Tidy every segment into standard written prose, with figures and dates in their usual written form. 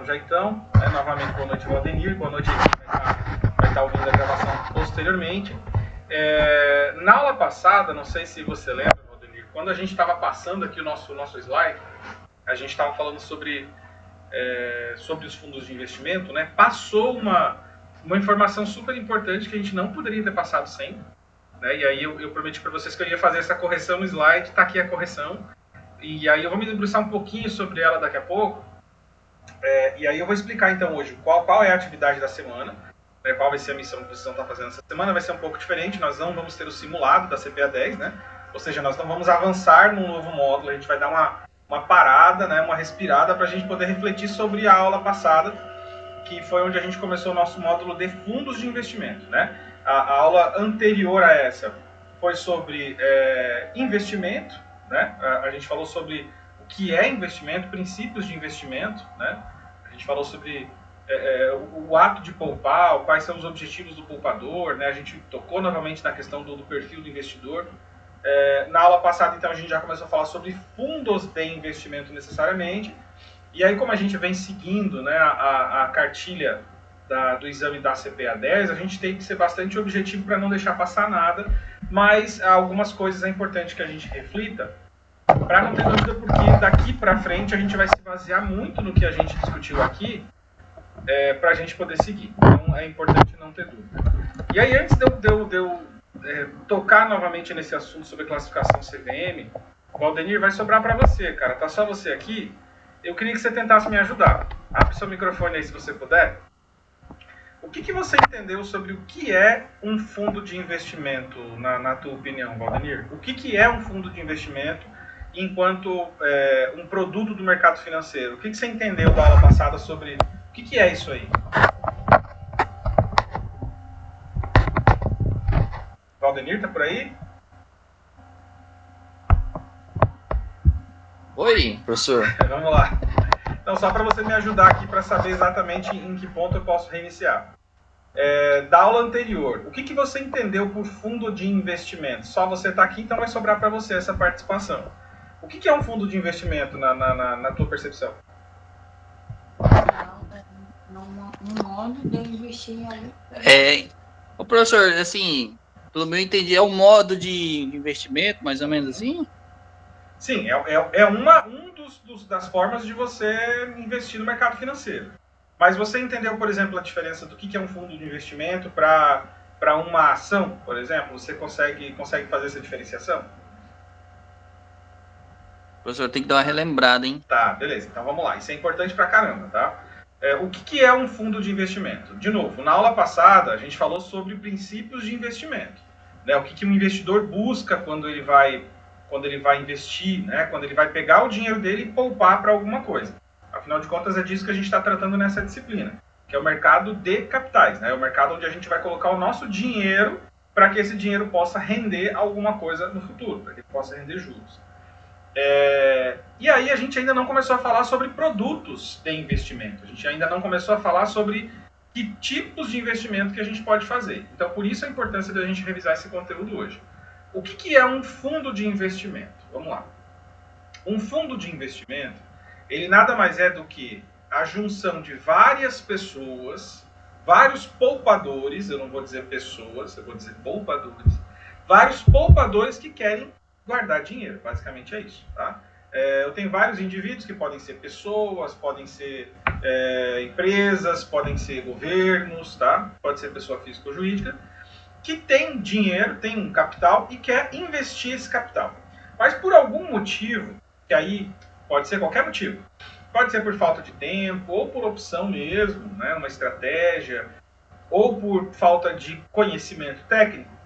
Jaitão, novamente boa noite Valdenir, boa noite a quem vai estar ouvindo a gravação posteriormente. Na aula passada, não sei se você lembra, Valdenir, quando a gente estava passando aqui o nosso slide, a gente estava falando sobre os fundos de investimento, né? Passou uma informação super importante que a gente não poderia ter passado sem, né? E aí eu prometi para vocês que eu ia fazer essa correção no slide, está aqui a correção, e aí eu vou me debruçar um pouquinho sobre ela daqui a pouco, e aí eu vou explicar então hoje qual é a atividade da semana, né? Qual vai ser a missão que vocês vão estar fazendo essa semana. Vai ser um pouco diferente, nós não vamos ter o simulado da CPA 10, né? Ou seja, nós não vamos avançar num novo módulo, a gente vai dar uma parada, né, uma respirada para a gente poder refletir sobre a aula passada, que foi onde a gente começou o nosso módulo de fundos de investimento, né? A aula anterior a essa foi sobre investimento, né? A gente falou sobre o que é investimento, princípios de investimento, né? A gente falou sobre o ato de poupar, quais são os objetivos do poupador, né? A gente tocou novamente na questão do perfil do investidor. Na aula passada, então, a gente já começou a falar sobre fundos de investimento necessariamente. E aí, como a gente vem seguindo, né, a cartilha do exame da CPA 10, a gente tem que ser bastante objetivo para não deixar passar nada, mas algumas coisas é importante que a gente reflita, para não ter dúvida, porque daqui para frente a gente vai se basear muito no que a gente discutiu aqui, para a gente poder seguir. Então, é importante não ter dúvida. E aí, antes de eu tocar novamente nesse assunto sobre classificação CVM, Valdenir, vai sobrar para você, cara. Tá só você aqui. Eu queria que você tentasse me ajudar. Abre seu microfone aí, se você puder. O que você entendeu sobre o que é um fundo de investimento, na tua opinião, Valdenir? O que é um fundo de investimento enquanto um produto do mercado financeiro? O que você entendeu da aula passada sobre o que é isso aí? Valdenir, tá por aí? Oi, professor. Vamos lá. Então, só para você me ajudar aqui para saber exatamente em que ponto eu posso reiniciar. Da aula anterior, o que você entendeu por fundo de investimento? Só você está aqui, então vai sobrar para você essa participação. O que é um fundo de investimento na tua percepção? Um modo de investir em algum... O professor, assim, pelo meu entender, é um modo de investimento, mais ou menos assim? Sim, das formas de você investir no mercado financeiro. Mas você entendeu, por exemplo, a diferença do que é um fundo de investimento para uma ação, por exemplo? Você consegue fazer essa diferenciação? Professor, tem que dar uma relembrada, hein? Tá, beleza. Então vamos lá. Isso é importante pra caramba, tá? O que é um fundo de investimento? De novo, na aula passada a gente falou sobre princípios de investimento, né? O que um investidor busca quando ele vai investir, né? Quando ele vai pegar o dinheiro dele e poupar para alguma coisa. Afinal de contas, é disso que a gente está tratando nessa disciplina, que é o mercado de capitais, né? É o mercado onde a gente vai colocar o nosso dinheiro para que esse dinheiro possa render alguma coisa no futuro, para que ele possa render juros. E aí a gente ainda não começou a falar sobre produtos de investimento. A gente ainda não começou a falar sobre que tipos de investimento que a gente pode fazer. Então, por isso a importância de a gente revisar esse conteúdo hoje. O que é um fundo de investimento? Vamos lá. Um fundo de investimento, ele nada mais é do que a junção de várias pessoas, vários poupadores, eu não vou dizer pessoas, eu vou dizer poupadores, vários poupadores que querem guardar dinheiro, basicamente é isso, tá? Eu tenho vários indivíduos que podem ser pessoas, podem ser empresas, podem ser governos, tá? Pode ser pessoa física ou jurídica, que tem dinheiro, tem um capital e quer investir esse capital. Mas por algum motivo, que aí pode ser qualquer motivo, pode ser por falta de tempo, ou por opção mesmo, né, uma estratégia, ou por falta de conhecimento técnico,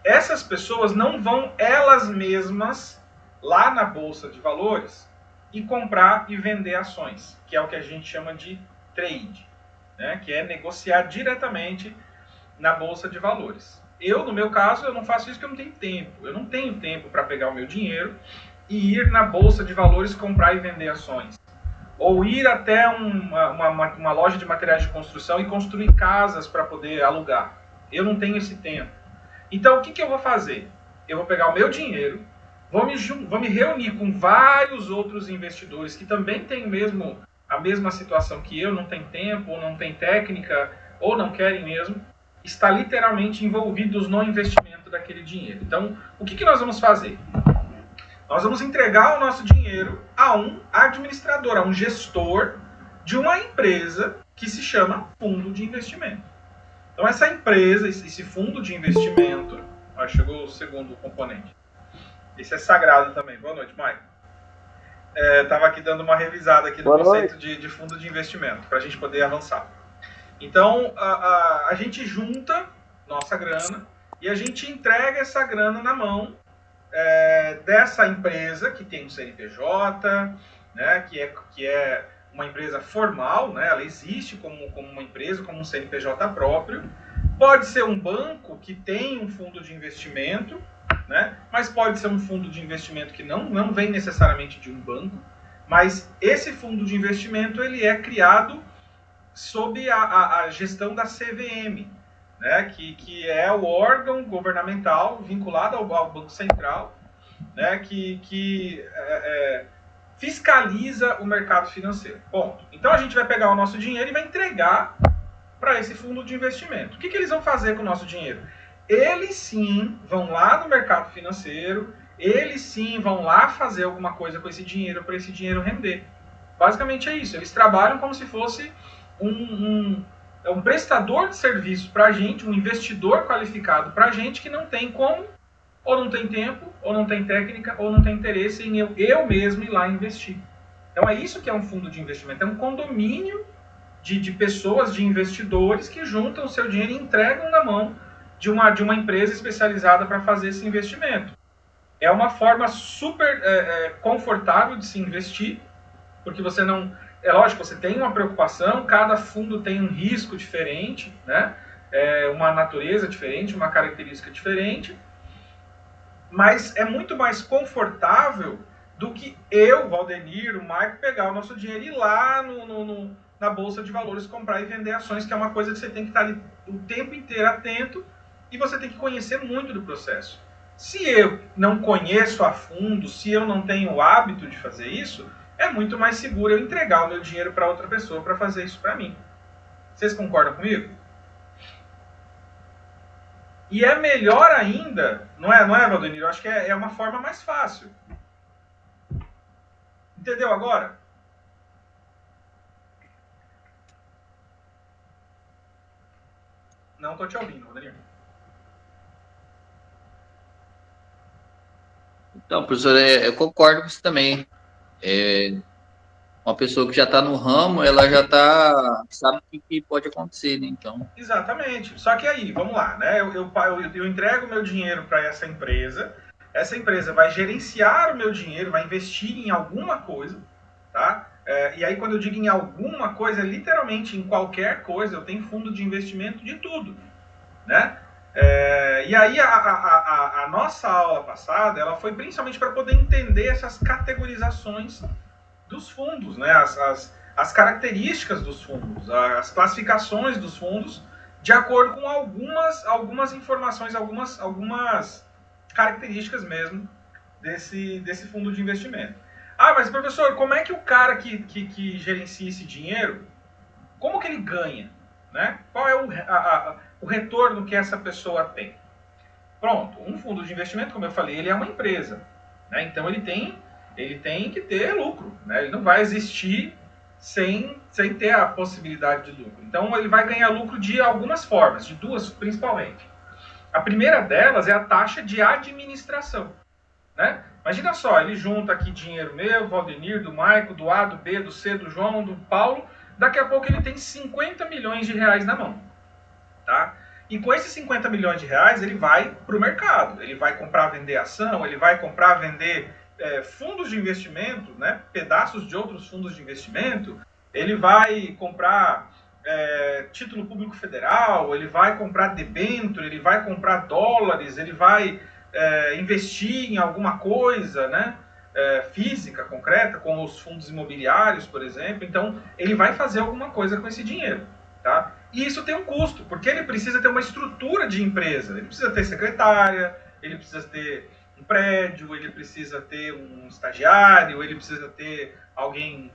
essas pessoas não vão elas mesmas lá na Bolsa de Valores e comprar e vender ações, que é o que a gente chama de trade, né, que é negociar diretamente na Bolsa de Valores. No meu caso, eu não faço isso porque eu não tenho tempo. Eu não tenho tempo para pegar o meu dinheiro e ir na Bolsa de Valores comprar e vender ações. Ou ir até uma loja de materiais de construção e construir casas para poder alugar. Eu não tenho esse tempo. Então, o que eu vou fazer? Eu vou pegar o meu dinheiro, vou me reunir com vários outros investidores que também têm a mesma situação que eu, não tem tempo, ou não tem técnica, ou não querem mesmo, está literalmente envolvidos no investimento daquele dinheiro. Então, o que nós vamos fazer? Nós vamos entregar o nosso dinheiro a um administrador, a um gestor de uma empresa que se chama fundo de investimento. Então, essa empresa, esse fundo de investimento... Ó, chegou o segundo componente. Esse é sagrado também. Boa noite, Maicon. Estava aqui dando uma revisada aqui no conceito de fundo de investimento, para a gente poder avançar. Então, a gente junta nossa grana e a gente entrega essa grana na mão dessa empresa que tem um CNPJ, né, que é uma empresa formal, né, ela existe como uma empresa, como um CNPJ próprio. Pode ser um banco que tem um fundo de investimento, né, mas pode ser um fundo de investimento que não vem necessariamente de um banco, mas esse fundo de investimento ele é criado sob a gestão da CVM, né, que é o órgão governamental vinculado ao Banco Central, né, que fiscaliza o mercado financeiro. Ponto. Então a gente vai pegar o nosso dinheiro e vai entregar para esse fundo de investimento. O que eles vão fazer com o nosso dinheiro? Eles sim vão lá no mercado financeiro, eles sim vão lá fazer alguma coisa com esse dinheiro para esse dinheiro render. Basicamente é isso. Eles trabalham como se fosse um prestador de serviço para a gente, um investidor qualificado para a gente que não tem como, ou não tem tempo, ou não tem técnica, ou não tem interesse em eu mesmo ir lá investir. Então é isso que é um fundo de investimento. É um condomínio de pessoas, de investidores que juntam o seu dinheiro e entregam na mão de uma empresa especializada para fazer esse investimento. É uma forma super confortável de se investir, porque você não... É lógico, você tem uma preocupação, cada fundo tem um risco diferente, né? Uma natureza diferente, uma característica diferente, mas é muito mais confortável do que eu, Valdenir, o Maicon, pegar o nosso dinheiro e ir lá na Bolsa de Valores comprar e vender ações, que é uma coisa que você tem que estar ali o tempo inteiro atento e você tem que conhecer muito do processo. Se eu não conheço a fundo, se eu não tenho o hábito de fazer isso, é muito mais seguro eu entregar o meu dinheiro para outra pessoa para fazer isso para mim. Vocês concordam comigo? E é melhor ainda, não é Valdenir? Eu acho que é uma forma mais fácil. Entendeu agora? Não estou te ouvindo, Valdenir. Então, professor, eu concordo com você também. Uma pessoa que já está no ramo, ela já sabe o que pode acontecer, né? Então... Exatamente. Só que aí, vamos lá, né? Eu entrego o meu dinheiro para essa empresa vai gerenciar o meu dinheiro, vai investir em alguma coisa, tá? E aí, quando eu digo em alguma coisa, literalmente em qualquer coisa, eu tenho fundo de investimento de tudo, né? E aí, a nossa aula passada, ela foi principalmente para poder entender essas categorizações dos fundos, né? As características dos fundos, as classificações dos fundos, de acordo com algumas informações, algumas características mesmo desse fundo de investimento. Ah, mas professor, como é que o cara que gerencia esse dinheiro, como que ele ganha? Né? Qual é o retorno que essa pessoa tem? Pronto, um fundo de investimento, como eu falei, ele é uma empresa, né? Então ele tem que ter lucro, né? Ele não vai existir sem ter a possibilidade de lucro. Então ele vai ganhar lucro de algumas formas, de duas principalmente. A primeira delas é a taxa de administração, né? Imagina só, ele junta aqui dinheiro meu, Valdenir, do Maicon, do A, do B, do C, do João, do Paulo, daqui a pouco ele tem 50 milhões de reais na mão, tá? E com esses 50 milhões de reais ele vai para o mercado, ele vai comprar, vender ação, ele vai comprar, vender fundos de investimento, né, pedaços de outros fundos de investimento, ele vai comprar título público federal, ele vai comprar debênture, ele vai comprar dólares, ele vai investir em alguma coisa, né, física, concreta, como os fundos imobiliários, por exemplo. Então, ele vai fazer alguma coisa com esse dinheiro, tá? E isso tem um custo, porque ele precisa ter uma estrutura de empresa, ele precisa ter secretária, ele precisa ter um prédio, ele precisa ter um estagiário, ele precisa ter alguém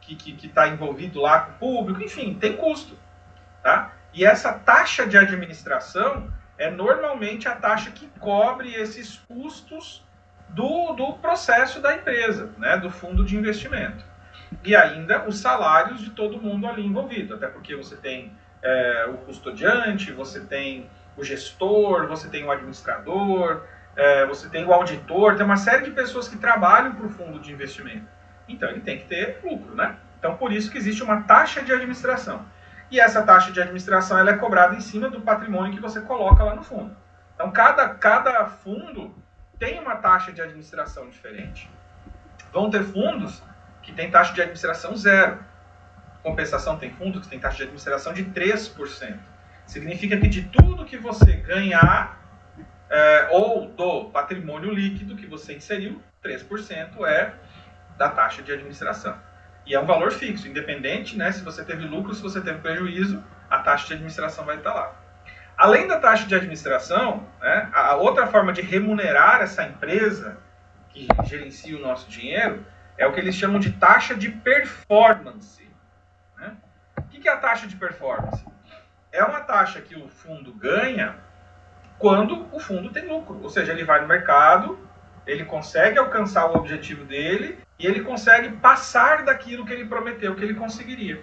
que está envolvido lá com o público, enfim, tem custo. Tá? E essa taxa de administração é normalmente a taxa que cobre esses custos do processo da empresa, né, do fundo de investimento. E ainda os salários de todo mundo ali envolvido, até porque você tem o custodiante, você tem o gestor, você tem o administrador, você tem o auditor, tem uma série de pessoas que trabalham para o fundo de investimento. Então ele tem que ter lucro, né? Então por isso que existe uma taxa de administração. E essa taxa de administração ela é cobrada em cima do patrimônio que você coloca lá no fundo. Então cada fundo tem uma taxa de administração diferente. Vão ter fundos que tem taxa de administração zero. Compensação, tem fundos que tem taxa de administração de 3%. Significa que de tudo que você ganhar, ou do patrimônio líquido que você inseriu, 3% é da taxa de administração. E é um valor fixo, independente, né, se você teve lucro, se você teve prejuízo, a taxa de administração vai estar lá. Além da taxa de administração, né, a outra forma de remunerar essa empresa que gerencia o nosso dinheiro é o que eles chamam de taxa de performance. Né? O que é a taxa de performance? É uma taxa que o fundo ganha quando o fundo tem lucro. Ou seja, ele vai no mercado, ele consegue alcançar o objetivo dele e ele consegue passar daquilo que ele prometeu que ele conseguiria.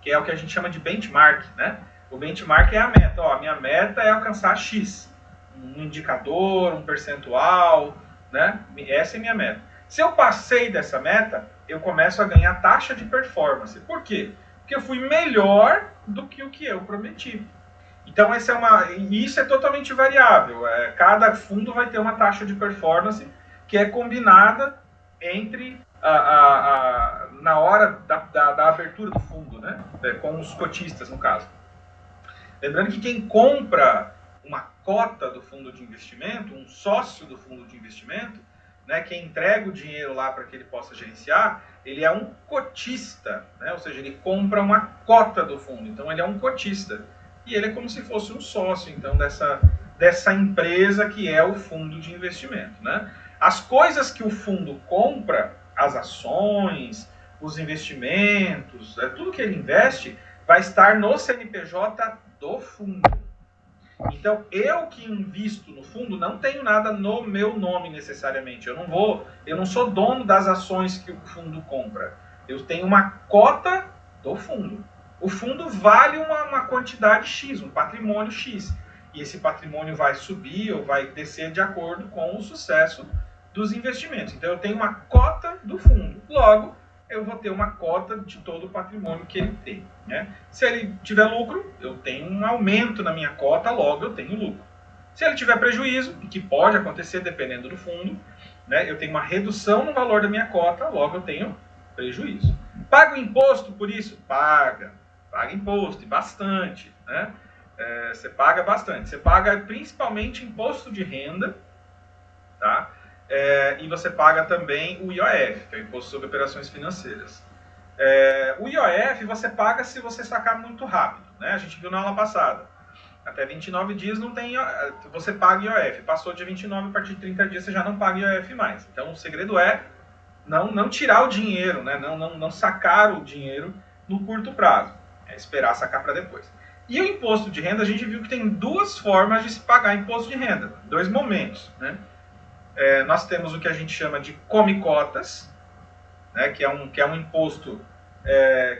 Que é o que a gente chama de benchmark. Né? O benchmark é a meta. Ó, a minha meta é alcançar X. Um indicador, um percentual. Né? Essa é a minha meta. Se eu passei dessa meta, eu começo a ganhar taxa de performance. Por quê? Porque eu fui melhor do que o que eu prometi. Então, isso é totalmente variável. Cada fundo vai ter uma taxa de performance que é combinada entre na hora da abertura do fundo, né? Com os cotistas, no caso. Lembrando que quem compra uma cota do fundo de investimento, um sócio do fundo de investimento, né, quem entrega o dinheiro lá para que ele possa gerenciar, ele é um cotista, né? Ou seja, ele compra uma cota do fundo, então ele é um cotista. E ele é como se fosse um sócio, então, dessa empresa que é o fundo de investimento. Né? As coisas que o fundo compra, as ações, os investimentos, tudo que ele investe, vai estar no CNPJ do fundo. Então, eu que invisto no fundo, não tenho nada no meu nome necessariamente. Eu não sou dono das ações que o fundo compra. Eu tenho uma cota do fundo. O fundo vale uma quantidade X, um patrimônio X. E esse patrimônio vai subir ou vai descer de acordo com o sucesso dos investimentos. Então, eu tenho uma cota do fundo. Logo, eu vou ter uma cota de todo o patrimônio que ele tem. Né? Se ele tiver lucro, eu tenho um aumento na minha cota, logo eu tenho lucro. Se ele tiver prejuízo, que pode acontecer dependendo do fundo, né, eu tenho uma redução no valor da minha cota, logo eu tenho prejuízo. Paga o imposto por isso? Paga imposto, e bastante. Né? Você paga bastante. Você paga principalmente imposto de renda, tá? E você paga também o IOF, que é o Imposto sobre Operações Financeiras. O IOF você paga se você sacar muito rápido, né? A gente viu na aula passada. Até 29 dias não tem, você paga IOF. Passou de 29, a partir de 30 dias você já não paga IOF mais. Então o segredo é não tirar o dinheiro, né? Não sacar o dinheiro no curto prazo. É esperar sacar para depois. E o imposto de renda, a gente viu que tem duas formas de se pagar imposto de renda. Dois momentos, né? Nós temos o que a gente chama de come-cotas, né, que é um imposto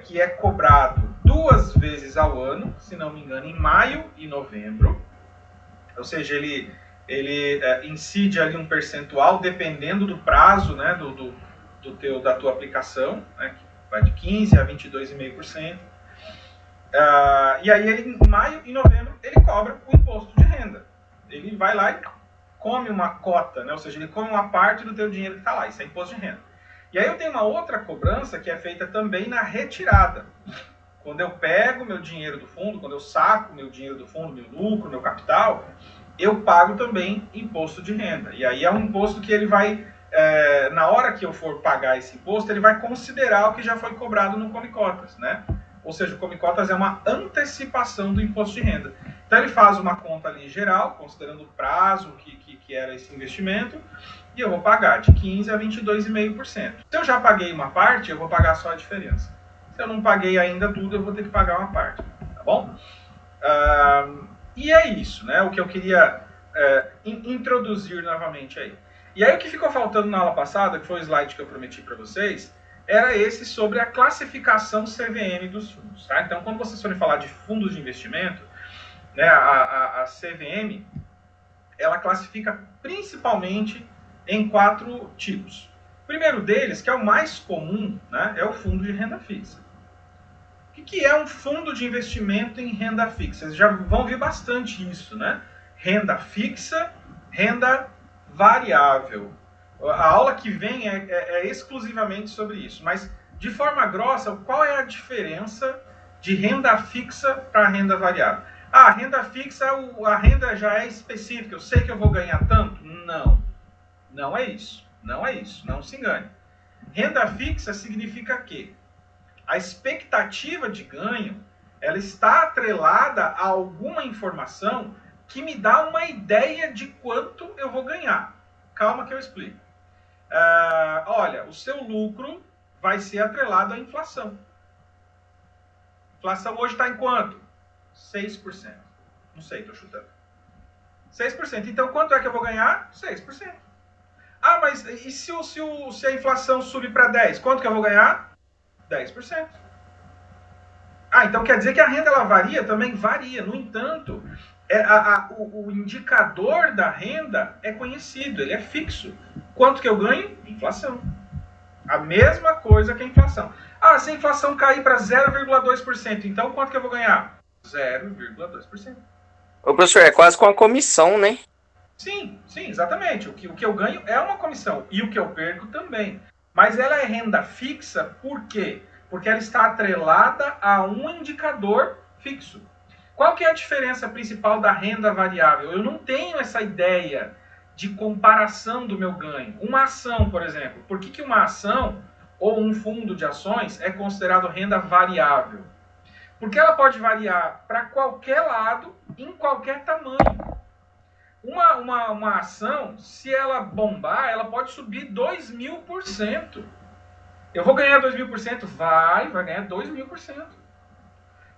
que é cobrado 2 vezes ao ano, se não me engano, em maio e novembro. Ou seja, ele incide ali um percentual dependendo do prazo, né, da tua aplicação, né, que vai de 15% a 22,5%. E aí, em maio e novembro, ele cobra o imposto de renda. Ele vai lá e come uma cota, né? Ou seja, ele come uma parte do teu dinheiro que está lá, isso é imposto de renda. E aí eu tenho uma outra cobrança que é feita também na retirada. Quando eu pego meu dinheiro do fundo, quando eu saco meu dinheiro do fundo, meu lucro, meu capital, eu pago também imposto de renda. E aí é um imposto que ele vai, na hora que eu for pagar esse imposto, ele vai considerar o que já foi cobrado no Come Cotas, né? Ou seja, o Come Cotas é uma antecipação do imposto de renda. Então ele faz uma conta ali geral, considerando o prazo que que era esse investimento, e eu vou pagar de 15% a 22,5%. Se eu já paguei uma parte, eu vou pagar só a diferença. Se eu não paguei ainda tudo, eu vou ter que pagar uma parte, tá bom? E é isso, né? O que eu queria introduzir novamente aí. E aí o que ficou faltando na aula passada, que foi o slide que eu prometi para vocês, era esse sobre a classificação CVM dos fundos, tá? Então, quando vocês forem falar de fundos de investimento, né, a CVM, ela classifica principalmente em 4 tipos. O primeiro deles, que é o mais comum, né, é o fundo de renda fixa. O que é um fundo de investimento em renda fixa? Vocês já vão ver bastante isso, né? Renda fixa, renda variável. A aula que vem é exclusivamente sobre isso, mas de forma grossa, qual é a diferença de renda fixa para renda variável? Ah, renda fixa, a renda já é específica, eu sei que eu vou ganhar tanto? Não, não é isso, não é isso, não se engane. Renda fixa significa que a expectativa de ganho, ela está atrelada a alguma informação que me dá uma ideia de quanto eu vou ganhar. Calma que eu explico. Olha, o seu lucro vai ser atrelado à inflação. A inflação hoje está em quanto? 6%. Não sei, estou chutando. 6%. Então, quanto é que eu vou ganhar? 6%. Ah, mas e se a inflação subir para 10%? Quanto que eu vou ganhar? 10%. Ah, então quer dizer que a renda ela varia? Também varia. No entanto, o indicador da renda é conhecido, ele é fixo. Quanto que eu ganho? Inflação. A mesma coisa que a inflação. Ah, se a inflação cair para 0,2%, então quanto que eu vou ganhar? 0,2%. Ô, professor, é quase com a comissão, né? Sim, exatamente. O que eu ganho é uma comissão e o que eu perco também. Mas ela é renda fixa por quê? Porque ela está atrelada a um indicador fixo. Qual que é a diferença principal da renda variável? Eu não tenho essa ideia de comparação do meu ganho. Uma ação, por exemplo. Por que uma ação ou um fundo de ações é considerado renda variável? Porque ela pode variar para qualquer lado, em qualquer tamanho. Uma ação, se ela bombar, ela pode subir 2.000%. Eu vou ganhar 2.000%? Vai ganhar 2.000%.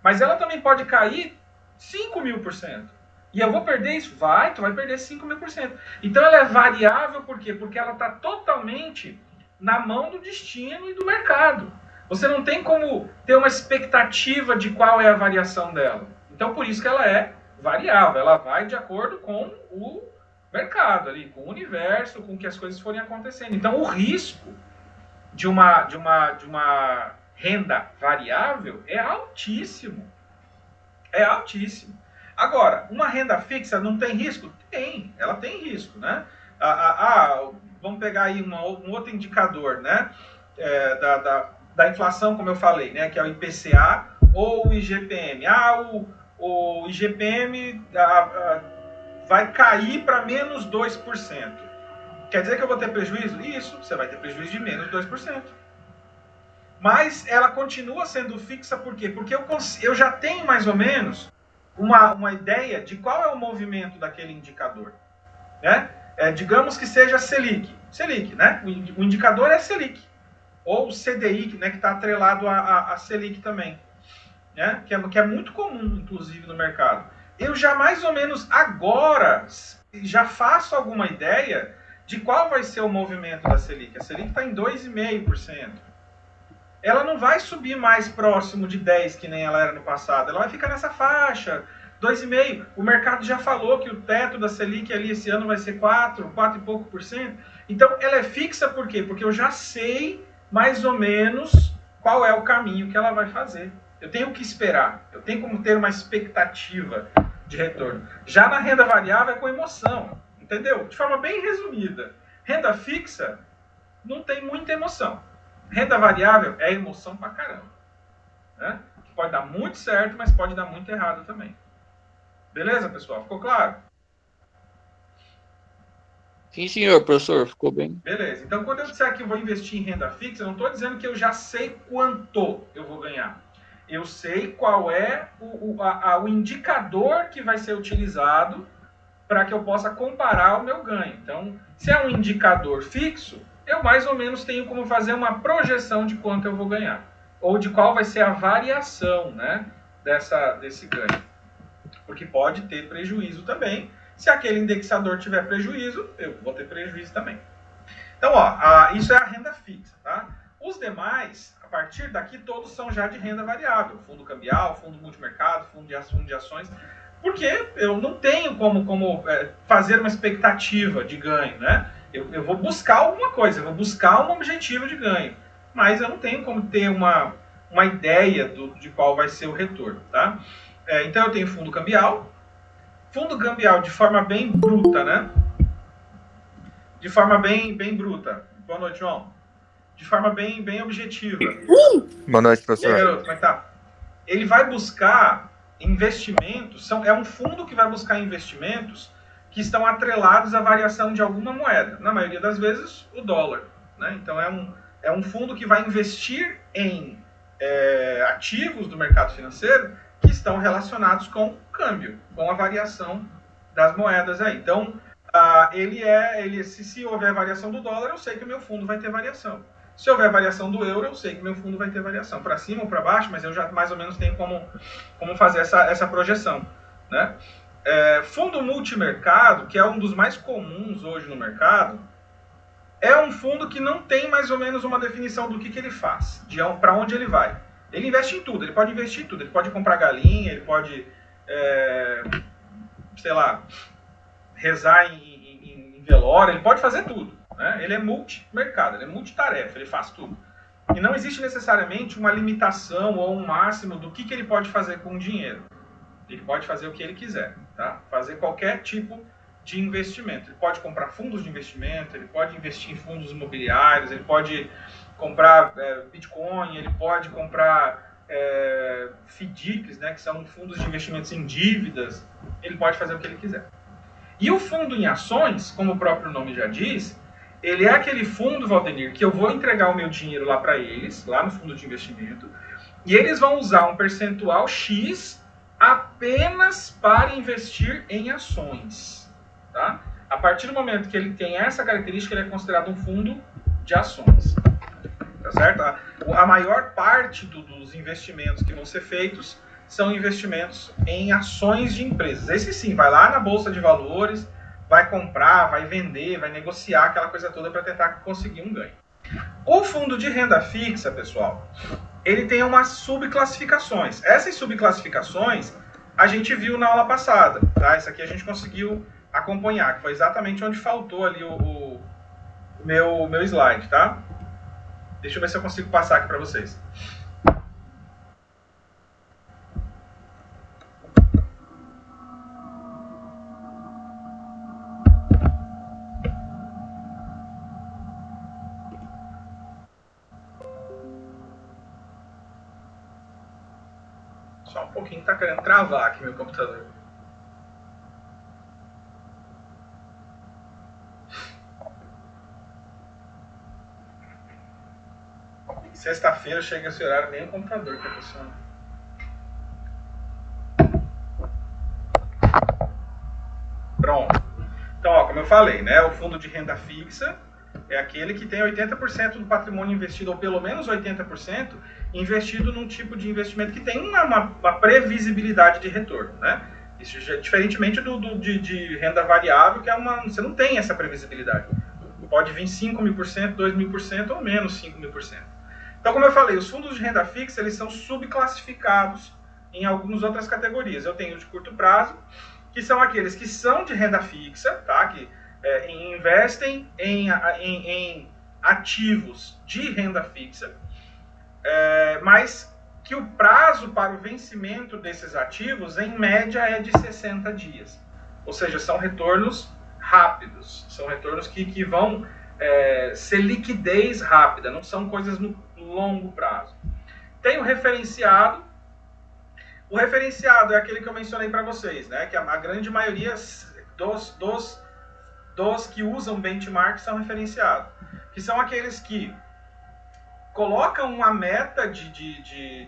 Mas ela também pode cair 5.000%. E eu vou perder isso? Tu vai perder 5.000%. Então ela é variável por quê? Porque ela está totalmente na mão do destino e do mercado. Você não tem como ter uma expectativa de qual é a variação dela. Então por isso que ela é variável. Ela vai de acordo com o mercado ali, com o universo, com que as coisas forem acontecendo. Então o risco de uma renda variável é altíssimo. É altíssimo. Agora, uma renda fixa não tem risco? Tem, ela tem risco, né? Vamos pegar aí um outro indicador, né? Da inflação, como eu falei, né? Que é o IPCA ou o IGPM. O IGPM vai cair para menos 2%. Quer dizer que eu vou ter prejuízo? Isso, você vai ter prejuízo de menos 2%. Mas ela continua sendo fixa por quê? Porque eu já tenho mais ou menos uma ideia de qual é o movimento daquele indicador. Né? Digamos que seja Selic, né? O indicador é Selic. Ou o CDI, né, que está atrelado a Selic também. Né? Que é muito comum, inclusive, no mercado. Eu já mais ou menos agora já faço alguma ideia de qual vai ser o movimento da Selic. A Selic está em 2,5%. Ela não vai subir mais próximo de 10, que nem ela era no passado. Ela vai ficar nessa faixa, 2,5%. O mercado já falou que o teto da Selic ali esse ano vai ser 4 e pouco por cento. Então, ela é fixa por quê? Porque eu já sei mais ou menos qual é o caminho que ela vai fazer. Eu tenho que esperar. Eu tenho como ter uma expectativa de retorno. Já na renda variável é com emoção. Entendeu? De forma bem resumida. Renda fixa não tem muita emoção. Renda variável é emoção pra caramba. Né? Pode dar muito certo, mas pode dar muito errado também. Beleza, pessoal? Ficou claro? Sim, senhor, professor, ficou bem. Beleza. Então, quando eu disser que eu vou investir em renda fixa, eu não estou dizendo que eu já sei quanto eu vou ganhar. Eu sei qual é o indicador que vai ser utilizado para que eu possa comparar o meu ganho. Então, se é um indicador fixo, eu mais ou menos tenho como fazer uma projeção de quanto eu vou ganhar, ou de qual vai ser a variação, né, desse ganho. Porque pode ter prejuízo também. Se aquele indexador tiver prejuízo, eu vou ter prejuízo também. Então, isso é a renda fixa, tá? Os demais, a partir daqui, todos são já de renda variável. Fundo cambial, fundo multimercado, fundo de ações. Porque eu não tenho como fazer uma expectativa de ganho, né? Eu vou buscar alguma coisa, eu vou buscar um objetivo de ganho. Mas eu não tenho como ter uma ideia de qual vai ser o retorno, tá? Então eu tenho fundo cambial. Fundo cambial de forma bem bruta, né? De forma bem bruta. Boa noite, João. De forma bem objetiva. Boa noite, E aí, professor. garoto, como é que tá? Ele vai buscar investimentos, é um fundo que vai buscar investimentos que estão atrelados à variação de alguma moeda. Na maioria das vezes, o dólar, né? Então é um fundo que vai investir em ativos do mercado financeiro que estão relacionados com o câmbio, com a variação das moedas aí. Então, se houver variação do dólar, eu sei que o meu fundo vai ter variação. Se houver variação do euro, eu sei que meu fundo vai ter variação. Para cima ou para baixo, mas eu já mais ou menos tenho como fazer essa projeção, né? Fundo multimercado, que é um dos mais comuns hoje no mercado, é um fundo que não tem mais ou menos uma definição do que ele faz, para onde ele vai. Ele investe em tudo, ele pode investir em tudo. Ele pode comprar galinha, ele pode, sei lá, rezar em velório, ele pode fazer tudo, né? Ele é multimercado, ele é multitarefa, ele faz tudo. E não existe necessariamente uma limitação ou um máximo do que ele pode fazer com o dinheiro. Ele pode fazer o que ele quiser, tá? Fazer qualquer tipo de investimento. Ele pode comprar fundos de investimento, ele pode investir em fundos imobiliários, ele pode comprar Bitcoin, ele pode comprar FDICs, né, que são fundos de investimentos em dívidas. Ele pode fazer o que ele quiser. E o fundo em ações, como o próprio nome já diz, ele é aquele fundo, Valdenir, que eu vou entregar o meu dinheiro lá para eles, lá no fundo de investimento, e eles vão usar um percentual X apenas para investir em ações, tá? A partir do momento que ele tem essa característica, ele é considerado um fundo de ações, tá certo? A maior parte dos investimentos que vão ser feitos são investimentos em ações de empresas. Esse sim, vai lá na Bolsa de Valores, vai comprar, vai vender, vai negociar aquela coisa toda para tentar conseguir um ganho. O fundo de renda fixa, pessoal, ele tem umas subclassificações. Essas subclassificações a gente viu na aula passada, tá? Isso aqui a gente conseguiu acompanhar, que foi exatamente onde faltou ali o meu slide, tá? Deixa eu ver se eu consigo passar aqui para vocês. Só um pouquinho, tá querendo travar aqui meu computador. Sexta-feira chega esse horário, nem o computador que funciona. Pronto. Então, como eu falei, né, o fundo de renda fixa é aquele que tem 80% do patrimônio investido, ou pelo menos 80%, investido num tipo de investimento que tem uma previsibilidade de retorno, né? Isso já, diferentemente de renda variável, que você não tem essa previsibilidade. Pode vir 5.000%, 2.000% ou menos 5.000%. Então, como eu falei, os fundos de renda fixa, eles são subclassificados em algumas outras categorias. Eu tenho de curto prazo, que são aqueles que são de renda fixa, tá? Que investem em ativos de renda fixa, mas que o prazo para o vencimento desses ativos, em média, é de 60 dias. Ou seja, são retornos rápidos, são retornos que vão ser liquidez rápida, não são coisas no longo prazo. Tem o referenciado. O referenciado é aquele que eu mencionei para vocês, né? Que a grande maioria dos que usam benchmark são referenciados, que são aqueles que colocam uma meta de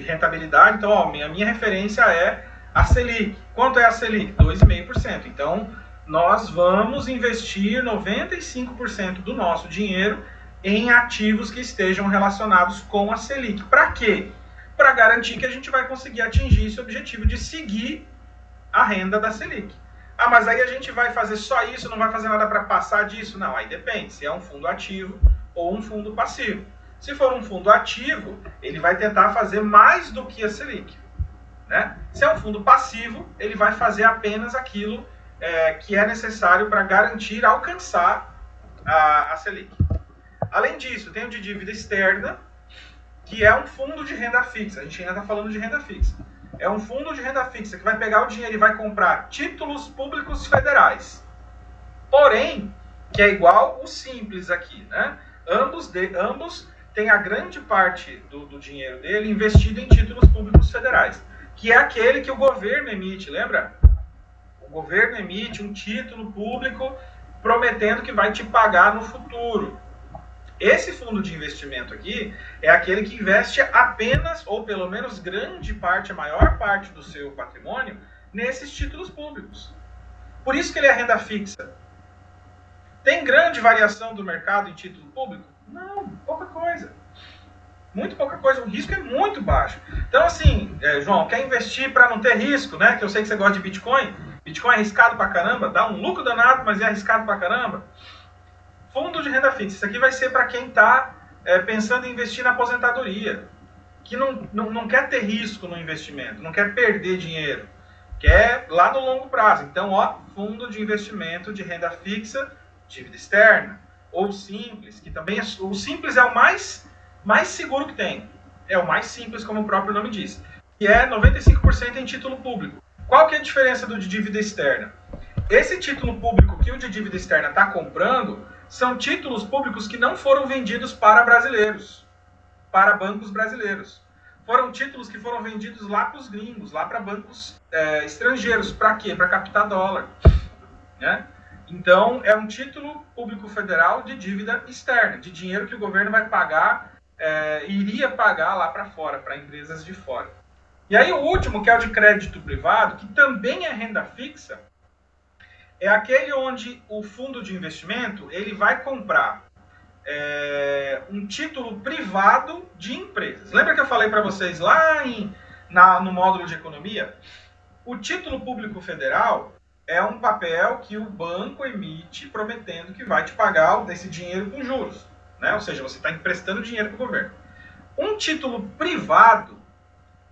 rentabilidade. Então, a minha referência é A Selic, quanto é a Selic? 2,5%. Então, nós vamos investir 95% do nosso dinheiro em ativos que estejam relacionados com a Selic. Para quê? Para garantir que a gente vai conseguir atingir esse objetivo de seguir a renda da Selic. Ah, mas aí a gente vai fazer só isso, não vai fazer nada para passar disso? Não, aí depende, se é um fundo ativo ou um fundo passivo. Se for um fundo ativo, ele vai tentar fazer mais do que a Selic, né? Se é um fundo passivo, ele vai fazer apenas aquilo que é necessário para garantir alcançar a Selic. Além disso, tem o de dívida externa, que é um fundo de renda fixa. A gente ainda está falando de renda fixa. É um fundo de renda fixa que vai pegar o dinheiro e vai comprar títulos públicos federais. Porém, que é igual o simples aqui, né? Ambos têm a grande parte do dinheiro dele investido em títulos públicos federais, que é aquele que o governo emite, lembra? O governo emite um título público prometendo que vai te pagar no futuro. Esse fundo de investimento aqui é aquele que investe apenas, ou pelo menos grande parte, a maior parte do seu patrimônio, nesses títulos públicos. Por isso que ele é renda fixa. Tem grande variação do mercado em título público? Não, pouca coisa. Muito pouca coisa, o risco é muito baixo. Então assim, João, quer investir para não ter risco, né? Que eu sei que você gosta de Bitcoin. Bitcoin é arriscado pra caramba, dá um lucro danado, mas é arriscado pra caramba. Fundo de renda fixa, isso aqui vai ser para quem está pensando em investir na aposentadoria, que não quer ter risco no investimento, não quer perder dinheiro, quer lá no longo prazo. Então, fundo de investimento de renda fixa, dívida externa, ou simples, que também o simples é o mais seguro que tem. É o mais simples, como o próprio nome diz, que é 95% em título público. Qual que é a diferença do de dívida externa? Esse título público que o de dívida externa está comprando são títulos públicos que não foram vendidos para brasileiros, para bancos brasileiros. Foram títulos que foram vendidos lá para os gringos, lá para bancos estrangeiros. Para quê? Para captar dólar, né? Então, é um título público federal de dívida externa, de dinheiro que o governo vai pagar, iria pagar lá para fora, para empresas de fora. E aí o último, que é o de crédito privado, que também é renda fixa, é aquele onde o fundo de investimento ele vai comprar um título privado de empresas. Lembra que eu falei para vocês lá no módulo de economia? O título público federal é um papel que o banco emite prometendo que vai te pagar esse dinheiro com juros, né? Ou seja, você está emprestando dinheiro para o governo. Um título privado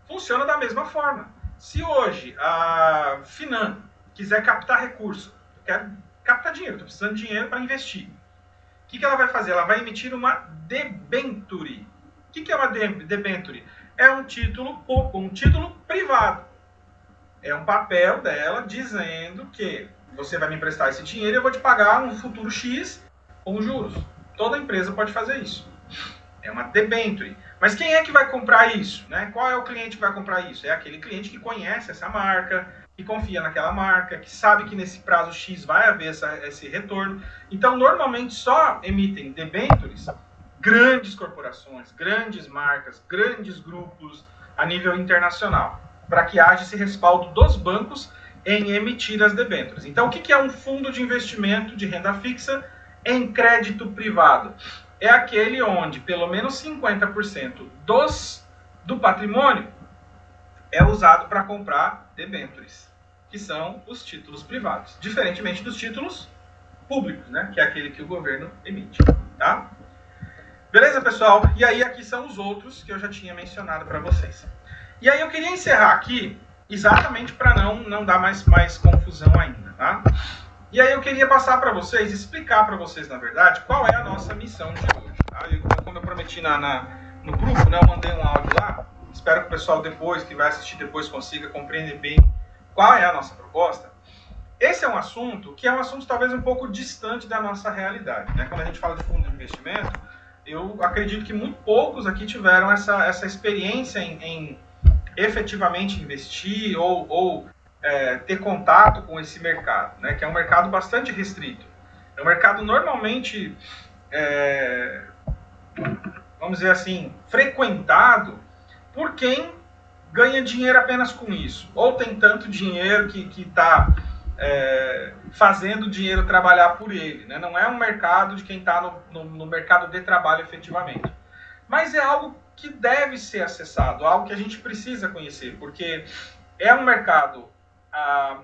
funciona da mesma forma. Se hoje a Finan quiser captar recurso, quer captar dinheiro, estou precisando de dinheiro para investir. O que ela vai fazer? Ela vai emitir uma debenture. O que é uma debenture? É um título privado. É um papel dela dizendo que você vai me emprestar esse dinheiro e eu vou te pagar um futuro X com juros. Toda empresa pode fazer isso. É uma debenture. Mas quem é que vai comprar isso, né? Qual é o cliente que vai comprar isso? É aquele cliente que conhece essa marca, que confia naquela marca, que sabe que nesse prazo X vai haver esse retorno. Então, normalmente só emitem debentures grandes corporações, grandes marcas, grandes grupos a nível internacional, para que haja esse respaldo dos bancos em emitir as debêntures. Então, o que é um fundo de investimento de renda fixa em crédito privado? É aquele onde pelo menos 50% do patrimônio é usado para comprar debêntures, que são os títulos privados, diferentemente dos títulos públicos, né, que é aquele que o governo emite, tá? Beleza, pessoal? E aí aqui são os outros que eu já tinha mencionado para vocês. E aí eu queria encerrar aqui exatamente para não dar mais confusão ainda, tá? E aí eu queria passar para vocês, explicar para vocês, na verdade, qual é a nossa missão de hoje. Tá? Como eu prometi no grupo, né, eu mandei um áudio lá, espero que o pessoal depois, que vai assistir depois, consiga compreender bem qual é a nossa proposta. Esse é um assunto que é um assunto talvez um pouco distante da nossa realidade, né? Quando a gente fala de fundo de investimento, eu acredito que muito poucos aqui tiveram essa experiência em efetivamente investir ou ter contato com esse mercado, né, que é um mercado bastante restrito. É um mercado normalmente, vamos dizer assim, frequentado por quem ganha dinheiro apenas com isso, ou tem tanto dinheiro que está fazendo o dinheiro trabalhar por ele, né? Não é um mercado de quem está no mercado de trabalho efetivamente. Mas é algo que deve ser acessado, algo que a gente precisa conhecer, porque é um mercado,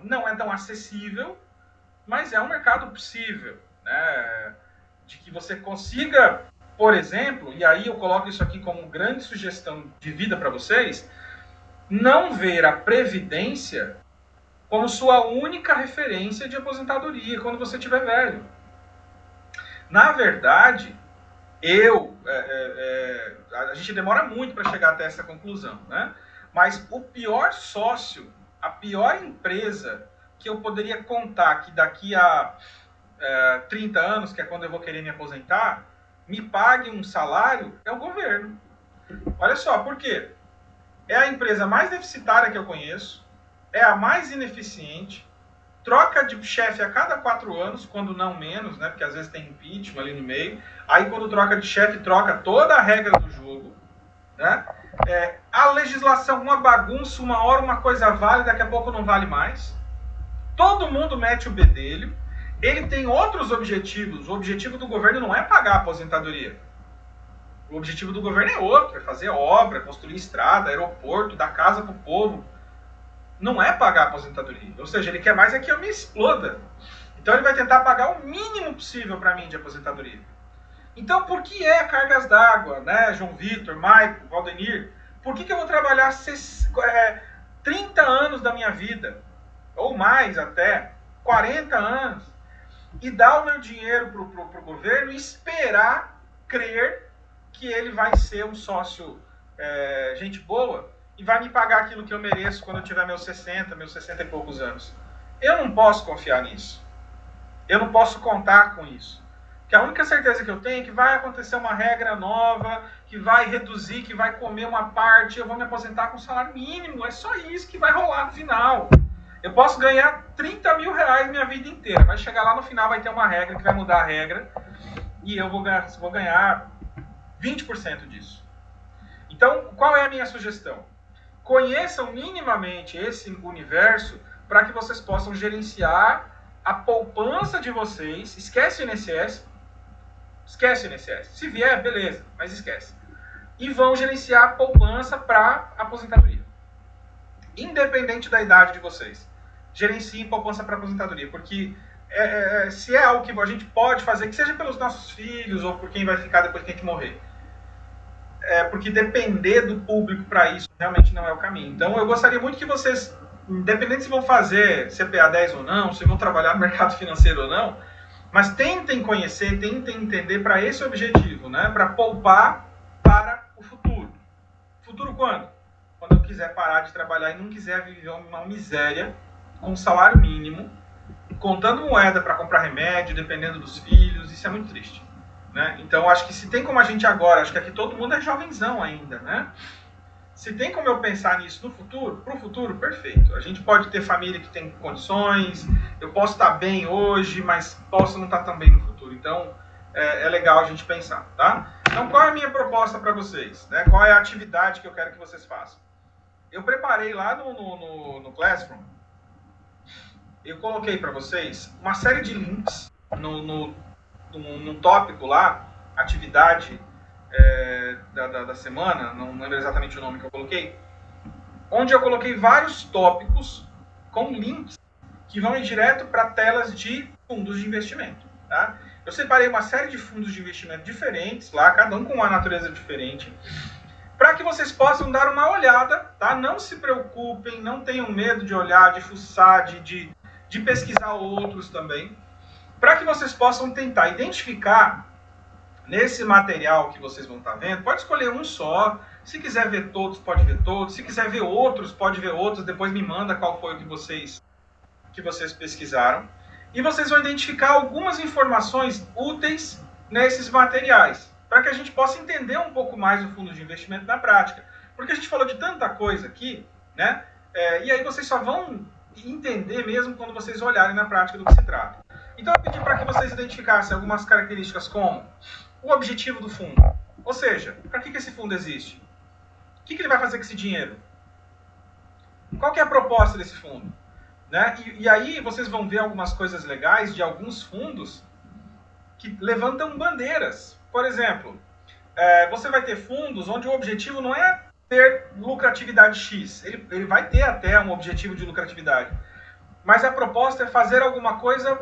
não é tão acessível, mas é um mercado possível, né? De que você consiga, por exemplo, e aí eu coloco isso aqui como grande sugestão de vida para vocês, não ver a previdência como sua única referência de aposentadoria quando você estiver velho. Na verdade, a gente demora muito para chegar até essa conclusão, né? Mas o pior sócio, a pior empresa que eu poderia contar que daqui a 30 anos, que é quando eu vou querer me aposentar, me pague um salário, é o governo. Olha só, por quê? É a empresa mais deficitária que eu conheço, é a mais ineficiente, troca de chefe a cada 4 anos, quando não menos, né? Porque às vezes tem impeachment ali no meio. Aí quando troca de chefe, troca toda a regra do jogo, né? A legislação, uma bagunça, uma hora uma coisa vale, daqui a pouco não vale mais. Todo mundo mete o bedelho. Ele tem outros objetivos. O objetivo do governo não é pagar a aposentadoria. O objetivo do governo é outro, é fazer obra, construir estrada, aeroporto, dar casa para o povo. Não é pagar a aposentadoria. Ou seja, ele quer mais é que eu me exploda. Então ele vai tentar pagar o mínimo possível para mim de aposentadoria. Então por que cargas d'água, né, João Vitor, Maico, Valdenir? Por que eu vou trabalhar 30 anos da minha vida, ou mais até, 40 anos, e dar o meu dinheiro para o governo e esperar, crer que ele vai ser um sócio gente boa e vai me pagar aquilo que eu mereço quando eu tiver meus 60 e poucos anos? Eu não posso confiar nisso. Eu não posso contar com isso. Porque a única certeza que eu tenho é que vai acontecer uma regra nova, que vai reduzir, que vai comer uma parte, eu vou me aposentar com salário mínimo. É só isso que vai rolar no final. Eu posso ganhar 30 mil reais minha vida inteira. Vai chegar lá no final, vai ter uma regra que vai mudar a regra e eu vou ganhar 20% disso. Então, qual é a minha sugestão? Conheçam minimamente esse universo para que vocês possam gerenciar a poupança de vocês. Esquece o INSS. Esquece o INSS. Se vier, beleza, mas esquece. E vão gerenciar a poupança para aposentadoria. Independente da idade de vocês. Gerenciem poupança para aposentadoria. Porque se é algo que a gente pode fazer, que seja pelos nossos filhos ou por quem vai ficar depois que a gente morrer. Porque depender do público para isso realmente não é o caminho. Então eu gostaria muito que vocês, independente se vão fazer CPA 10 ou não, se vão trabalhar no mercado financeiro ou não, mas tentem conhecer, tentem entender para esse objetivo, né? Para poupar para o futuro. Futuro quando? Quando eu quiser parar de trabalhar e não quiser viver uma miséria com salário mínimo, contando moeda para comprar remédio, dependendo dos filhos. Isso é muito triste, né? Então acho que se tem como a gente agora, acho que aqui todo mundo é jovenzão ainda, né? Se tem como eu pensar nisso no futuro, para o futuro, perfeito. A gente pode ter família que tem condições, eu posso estar bem hoje, mas posso não estar tão bem no futuro. Então, é legal a gente pensar, tá? Então, qual é a minha proposta para vocês? Né? Qual é a atividade que eu quero que vocês façam? Eu preparei lá no Classroom, eu coloquei para vocês uma série de links no tópico lá, atividade da semana, não lembro exatamente o nome que eu coloquei, onde eu coloquei vários tópicos com links que vão ir direto para telas de fundos de investimento, tá? Eu separei uma série de fundos de investimento diferentes lá, cada um com uma natureza diferente, para que vocês possam dar uma olhada, tá? Não se preocupem, não tenham medo de olhar, de fuçar, de pesquisar outros também, para que vocês possam tentar identificar nesse material que vocês vão estar vendo. Pode escolher um só, se quiser ver todos, pode ver todos, se quiser ver outros, pode ver outros, depois me manda qual foi o que vocês pesquisaram. E vocês vão identificar algumas informações úteis nesses materiais, para que a gente possa entender um pouco mais o fundo de investimento na prática. Porque a gente falou de tanta coisa aqui, né? E aí vocês só vão entender mesmo quando vocês olharem na prática do que se trata. Então eu pedi para que vocês identificassem algumas características, como o objetivo do fundo. Ou seja, para que esse fundo existe? O que ele vai fazer com esse dinheiro? Qual que é a proposta desse fundo? Né? E aí vocês vão ver algumas coisas legais de alguns fundos que levantam bandeiras. Por exemplo, você vai ter fundos onde o objetivo não é ter lucratividade X. Ele vai ter até um objetivo de lucratividade. Mas a proposta é fazer alguma coisa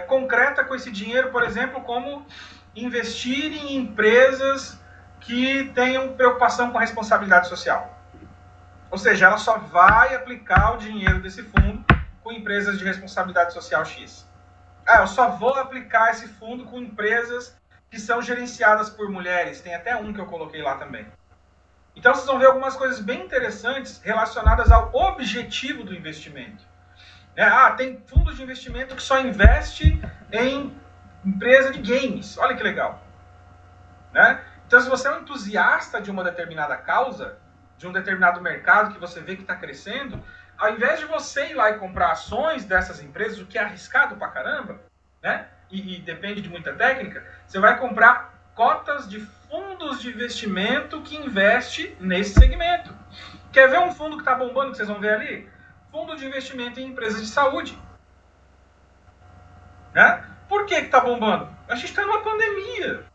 concreta com esse dinheiro, por exemplo, como investir em empresas que tenham preocupação com a responsabilidade social. Ou seja, ela só vai aplicar o dinheiro desse fundo com empresas de responsabilidade social X. Eu só vou aplicar esse fundo com empresas que são gerenciadas por mulheres. Tem até um que eu coloquei lá também. Então vocês vão ver algumas coisas bem interessantes relacionadas ao objetivo do investimento. Tem fundos de investimento que só investe em empresa de games. Olha que legal. Né? Então, se você é um entusiasta de uma determinada causa, de um determinado mercado que você vê que está crescendo, ao invés de você ir lá e comprar ações dessas empresas, o que é arriscado pra caramba, né? E depende de muita técnica, você vai comprar cotas de fundos de investimento que investe nesse segmento. Quer ver um fundo que está bombando, que vocês vão ver ali? Fundo de investimento em empresas de saúde. Né? Por que está bombando? A gente está numa pandemia.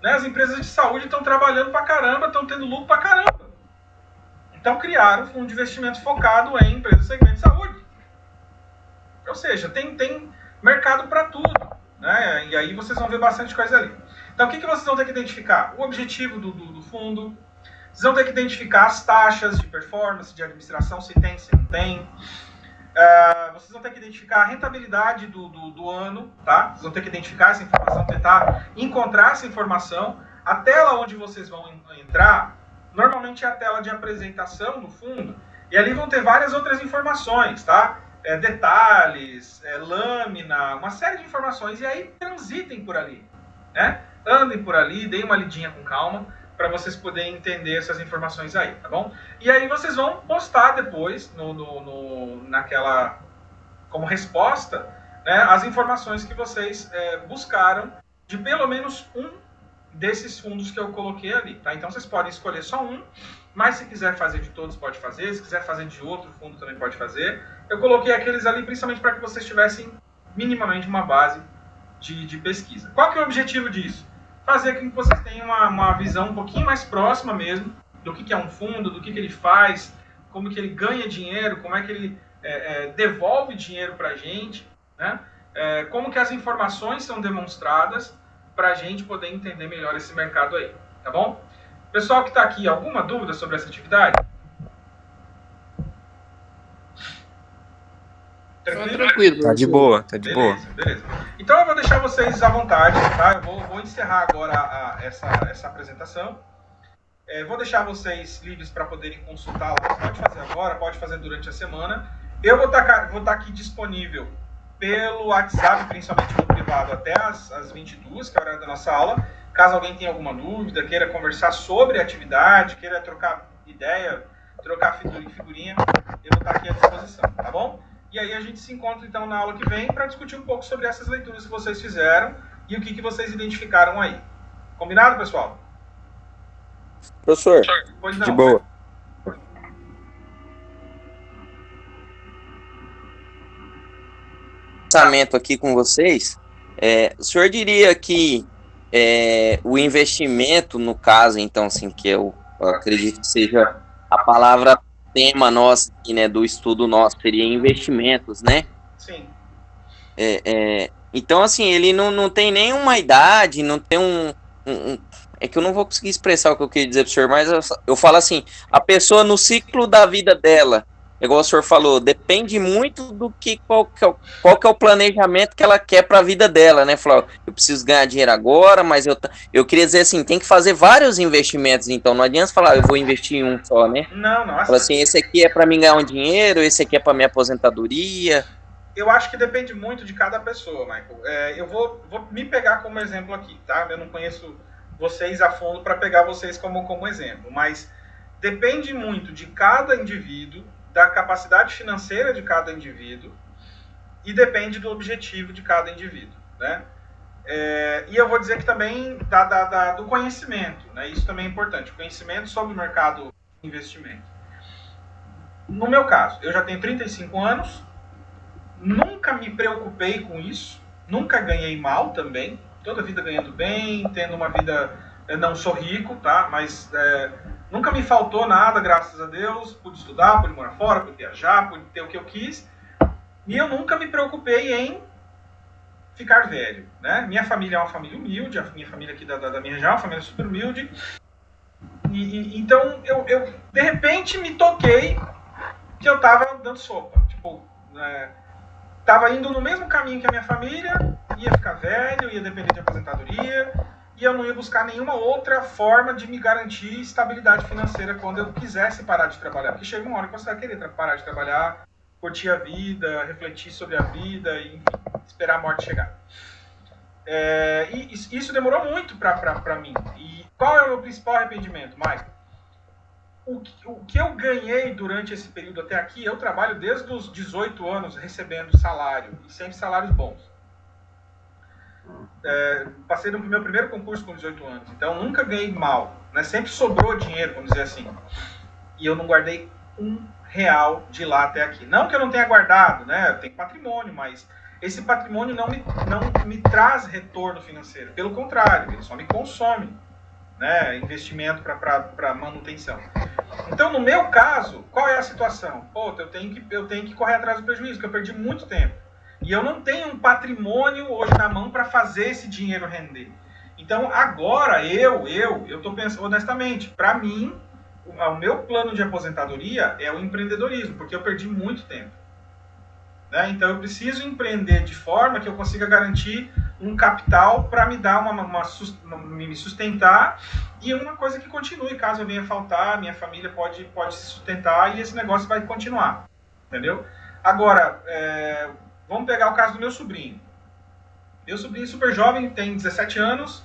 Né? As empresas de saúde estão trabalhando pra caramba, estão tendo lucro pra caramba. Então criaram um fundo de investimento focado em empresas do segmento de saúde. Ou seja, tem mercado para tudo. Né? E aí vocês vão ver bastante coisa ali. Então o que vocês vão ter que identificar? O objetivo do fundo. Vocês vão ter que identificar as taxas de performance, de administração, se tem, se não tem. Vocês vão ter que identificar a rentabilidade do ano. Tá? Vocês vão ter que identificar essa informação, tentar encontrar essa informação. A tela onde vocês vão entrar, normalmente é a tela de apresentação no fundo, e ali vão ter várias outras informações, tá? Detalhes, lâmina, uma série de informações, e aí transitem por ali, né? Andem por ali, deem uma lidinha com calma, para vocês poderem entender essas informações aí, tá bom? E aí vocês vão postar depois, naquela, como resposta, né, as informações que vocês buscaram de pelo menos um desses fundos que eu coloquei ali, tá? Então vocês podem escolher só um, mas se quiser fazer de todos pode fazer, se quiser fazer de outro fundo também pode fazer. Eu coloquei aqueles ali principalmente para que vocês tivessem minimamente uma base de pesquisa. Qual que é o objetivo disso? Fazer com que vocês tenham uma visão um pouquinho mais próxima mesmo do que é um fundo, do que ele faz, como que ele ganha dinheiro, como é que ele devolve dinheiro para a gente, né? Como que as informações são demonstradas para a gente poder entender melhor esse mercado aí, tá bom? Pessoal que está aqui, alguma dúvida sobre essa atividade? Tranquilo. Tá de boa, tá de boa. Beleza. Então eu vou deixar vocês à vontade, tá? Eu vou encerrar agora essa apresentação. Vou deixar vocês livres para poderem consultá-la. Pode fazer agora, pode fazer durante a semana. Eu vou estar aqui disponível pelo WhatsApp, principalmente no privado, até as 22, que é a hora da nossa aula. Caso alguém tenha alguma dúvida, queira conversar sobre a atividade, queira trocar ideia, trocar figurinha, eu vou estar aqui à disposição, tá bom? E aí a gente se encontra então na aula que vem para discutir um pouco sobre essas leituras que vocês fizeram e o que vocês identificaram aí. Combinado, pessoal? Professor, Pois não. de boa. Pensamento aqui com vocês, o senhor diria que o investimento, no caso, então, assim, que eu acredito que seja a palavra tema nossa aqui, né, do estudo nosso, seria investimentos, né? Sim. Então, assim, ele não tem nenhuma idade, não tem é que eu não vou conseguir expressar o que eu queria dizer pro senhor, mas eu falo assim, a pessoa no ciclo da vida dela, igual o senhor falou, depende muito do qual que é o planejamento que ela quer para a vida dela, né? Falar, eu preciso ganhar dinheiro agora, mas eu queria dizer assim, tem que fazer vários investimentos, então não adianta falar, eu vou investir em um só, né? Não. Fala assim, esse aqui é para mim ganhar um dinheiro, esse aqui é para minha aposentadoria. Eu acho que depende muito de cada pessoa, Michael. Eu vou me pegar como exemplo aqui, tá? Eu não conheço vocês a fundo para pegar vocês como exemplo, mas depende muito de cada indivíduo, da capacidade financeira de cada indivíduo e depende do objetivo de cada indivíduo, né? E eu vou dizer que também do conhecimento, né? Isso também é importante, conhecimento sobre o mercado de investimento. no meu caso, eu já tenho 35 anos, nunca me preocupei com isso, nunca ganhei mal também, toda a vida ganhando bem, tendo uma vida, eu não sou rico, tá? Mas nunca me faltou nada, graças a Deus, pude estudar, pude morar fora, pude viajar, pude ter o que eu quis, e eu nunca me preocupei em ficar velho, né? Minha família é uma família humilde, a minha família aqui da minha região é uma família super humilde, então eu de repente me toquei que eu tava dando sopa, tipo, tava indo no mesmo caminho que a minha família, ia ficar velho, ia depender de aposentadoria, e eu não ia buscar nenhuma outra forma de me garantir estabilidade financeira quando eu quisesse parar de trabalhar, porque chega uma hora que você vai querer parar de trabalhar, curtir a vida, refletir sobre a vida, e enfim, esperar a morte chegar. E isso demorou muito para mim. E qual é o meu principal arrependimento, Michael? O que eu ganhei durante esse período até aqui, eu trabalho desde os 18 anos recebendo salário, e sempre salários bons. Passei no meu primeiro concurso com 18 anos, então nunca ganhei mal, né? Sempre sobrou dinheiro, vamos dizer assim. E eu não guardei R$1 de lá até aqui. Não que eu não tenha guardado, né? Eu tenho patrimônio, mas esse patrimônio não me traz retorno financeiro. Pelo contrário, ele só me consome, né? Investimento para manutenção. Então, no meu caso, qual é a situação? Pô, eu tenho que correr atrás do prejuízo, porque eu perdi muito tempo. E eu não tenho um patrimônio hoje na mão para fazer esse dinheiro render. Então, agora, eu estou pensando, honestamente, para mim, o meu plano de aposentadoria é o empreendedorismo, porque eu perdi muito tempo. Né? Então, eu preciso empreender de forma que eu consiga garantir um capital para me dar me sustentar, e uma coisa que continue, caso eu venha faltar, minha família pode se sustentar e esse negócio vai continuar. Entendeu? Agora, vamos pegar o caso do meu sobrinho. Meu sobrinho é super jovem, tem 17 anos,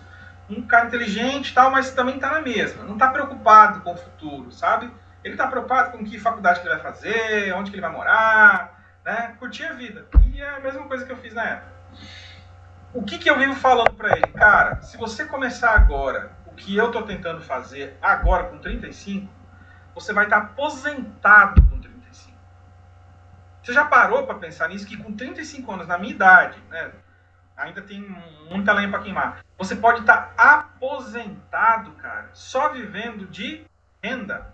um cara inteligente e tal, mas também está na mesma. Não está preocupado com o futuro, sabe? Ele está preocupado com que faculdade que ele vai fazer, onde que ele vai morar, né? Curtir a vida. E é a mesma coisa que eu fiz na época. O que eu vivo falando para ele? Cara, se você começar agora, o que eu estou tentando fazer agora com 35, você vai estar aposentado com 35. Você já parou para pensar nisso? Que com 35 anos, na minha idade, né, ainda tem muita lenha para queimar, você pode estar aposentado, cara, só vivendo de renda.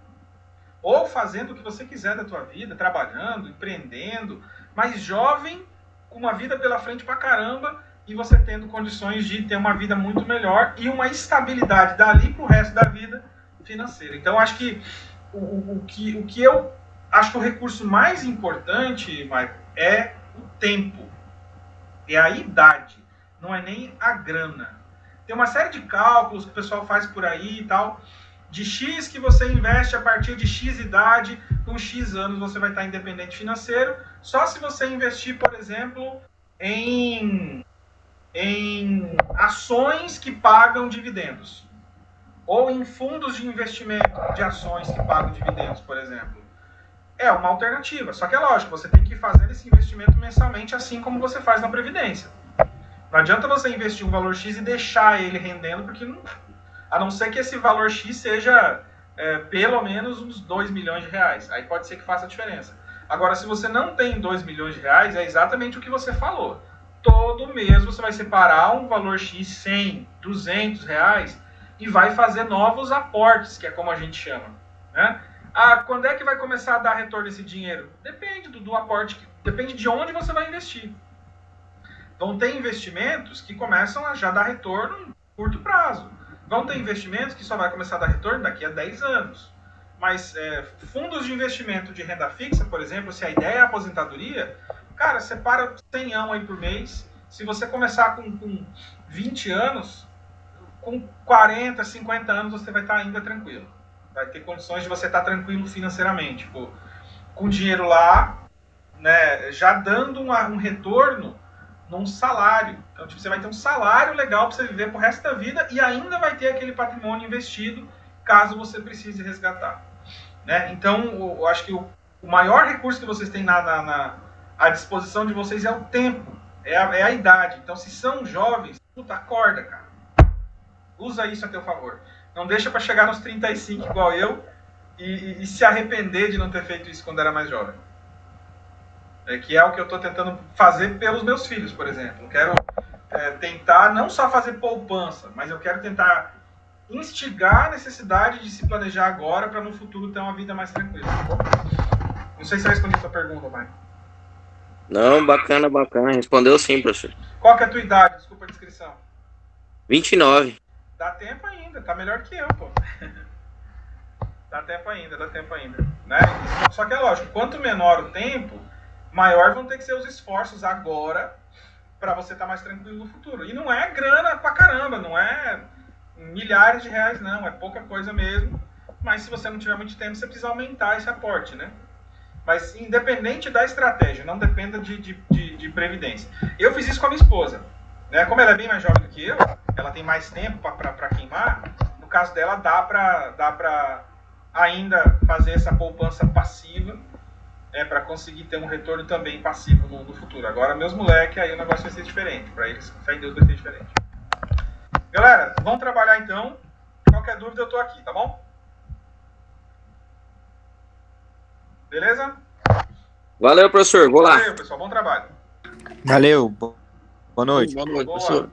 Ou fazendo o que você quiser da tua vida, trabalhando, empreendendo, mas jovem, com uma vida pela frente pra caramba, e você tendo condições de ter uma vida muito melhor e uma estabilidade dali pro resto da vida financeira. Então, acho que o que eu acho que o recurso mais importante, Michael, é o tempo, é a idade, não é nem a grana. Tem uma série de cálculos que o pessoal faz por aí e tal, de X que você investe a partir de X idade, com X anos você vai estar independente financeiro, só se você investir, por exemplo, em ações que pagam dividendos, ou em fundos de investimento de ações que pagam dividendos, por exemplo. É uma alternativa, só que é lógico, você tem que fazer esse investimento mensalmente, assim como você faz na Previdência. Não adianta você investir um valor X e deixar ele rendendo, porque não, a não ser que esse valor X seja pelo menos uns 2 milhões de reais. Aí pode ser que faça a diferença. Agora, se você não tem 2 milhões de reais, é exatamente o que você falou. Todo mês você vai separar um valor X, 100, 200 reais, e vai fazer novos aportes, que é como a gente chama. Né? Quando é que vai começar a dar retorno esse dinheiro? Depende do aporte, depende de onde você vai investir. Vão ter investimentos que começam a já dar retorno em curto prazo. Vão ter investimentos que só vai começar a dar retorno daqui a 10 anos. Mas fundos de investimento de renda fixa, por exemplo, se a ideia é a aposentadoria, cara, separa 100 aí por mês. Se você começar com 20 anos, com 40, 50 anos você vai estar ainda tranquilo. Vai ter condições de você estar tranquilo financeiramente. Tipo, com dinheiro lá, né, já dando um retorno num salário. Então, tipo, você vai ter um salário legal para você viver pro resto da vida e ainda vai ter aquele patrimônio investido caso você precise resgatar. Né? Então, eu acho que o maior recurso que vocês têm à disposição de vocês é o tempo, é a idade. Então, se são jovens, puta, acorda, cara. Usa isso a teu favor. Não deixa para chegar nos 35 igual eu e se arrepender de não ter feito isso quando era mais jovem. Que é o que eu estou tentando fazer pelos meus filhos, por exemplo. Eu quero tentar não só fazer poupança, mas eu quero tentar instigar a necessidade de se planejar agora para no futuro ter uma vida mais tranquila. Tá bom? Não sei se eu respondi a sua pergunta, Mário. Não, bacana. Respondeu sim, professor. Qual que é a tua idade? Desculpa a descrição. 29. Dá tempo ainda, tá melhor que eu, pô. Dá tempo ainda. Né? Só que é lógico, quanto menor o tempo, maior vão ter que ser os esforços agora para você estar mais tranquilo no futuro. E não é grana pra caramba, não é milhares de reais, não. É pouca coisa mesmo. Mas se você não tiver muito tempo, você precisa aumentar esse aporte, né? Mas independente da estratégia, não dependa de previdência. Eu fiz isso com a minha esposa. Né? Como ela é bem mais jovem do que eu, ela tem mais tempo para queimar. No caso dela, dá para ainda fazer essa poupança passiva, para conseguir ter um retorno também passivo no futuro. Agora, meus moleques, aí o negócio vai ser diferente. Para eles, fé em Deus, vai ser diferente. Galera, vamos trabalhar então. Qualquer dúvida, eu estou aqui, tá bom? Beleza? Valeu, professor. Vou lá. Valeu, pessoal. Bom trabalho. Valeu. Boa noite. Boa noite, professor.